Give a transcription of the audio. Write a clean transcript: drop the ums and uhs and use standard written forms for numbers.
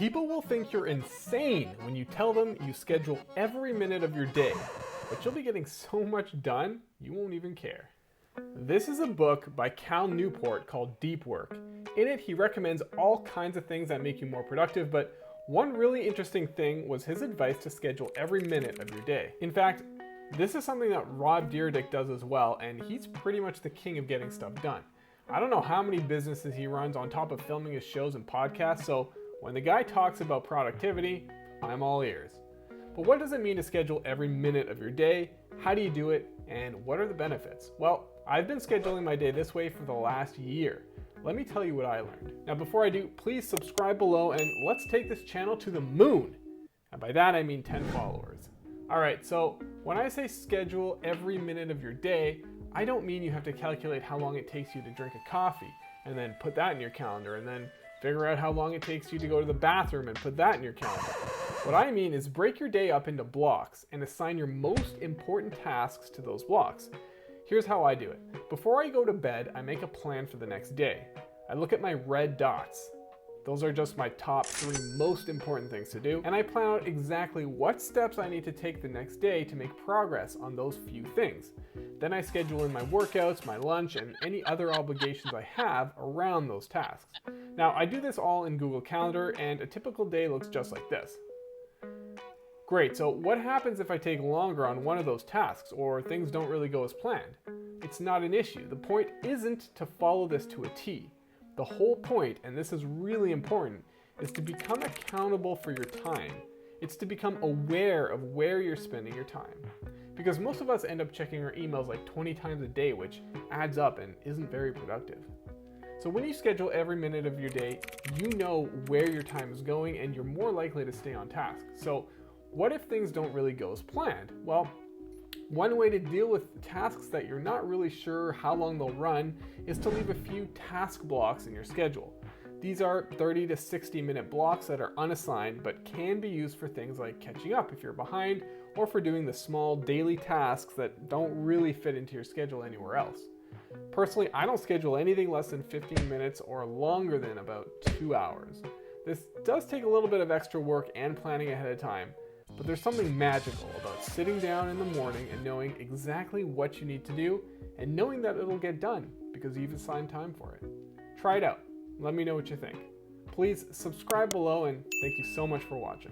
People will think you're insane when you tell them you schedule every minute of your day, but you'll be getting so much done, you won't even care. This is a book by Cal Newport called Deep Work. In it, he recommends all kinds of things that make you more productive, but one really interesting thing was his advice to schedule every minute of your day. In fact, this is something that Rob Dyrdek does as well, and he's pretty much the king of getting stuff done. I don't know how many businesses he runs on top of filming his shows and podcasts, so when the guy talks about productivity, I'm all ears. But what does it mean to schedule every minute of your day? How do you do it? And what are the benefits? Well, I've been scheduling my day this way for the last year. Let me tell you what I learned. Now, before I do, please subscribe below and let's take this channel to the moon. And by that, I mean 10 followers. All right, so when I say schedule every minute of your day, I don't mean you have to calculate how long it takes you to drink a coffee and then put that in your calendar and then figure out how long it takes you to go to the bathroom and put that in your calendar. What I mean is break your day up into blocks and assign your most important tasks to those blocks. Here's how I do it. Before I go to bed, I make a plan for the next day. I look at my red dots. Those are just my top 3 most important things to do, and I plan out exactly what steps I need to take the next day to make progress on those few things. Then I schedule in my workouts, my lunch, and any other obligations I have around those tasks. Now, I do this all in Google Calendar, and a typical day looks just like this. Great, so what happens if I take longer on one of those tasks, or things don't really go as planned? It's not an issue. The point isn't to follow this to a T. The whole point, and this is really important, is to become accountable for your time. It's to become aware of where you're spending your time. Because most of us end up checking our emails like 20 times a day, which adds up and isn't very productive. So when you schedule every minute of your day, you know where your time is going and you're more likely to stay on task. So what if things don't really go as planned? Well, one way to deal with tasks that you're not really sure how long they'll run is to leave a few task blocks in your schedule. These are 30 to 60 minute blocks that are unassigned but can be used for things like catching up if you're behind or for doing the small daily tasks that don't really fit into your schedule anywhere else. Personally, I don't schedule anything less than 15 minutes or longer than about 2 hours. This does take a little bit of extra work and planning ahead of time, but there's something magical about sitting down in the morning and knowing exactly what you need to do and knowing that it'll get done because you've assigned time for it. Try it out. Let me know what you think. Please subscribe below and thank you so much for watching.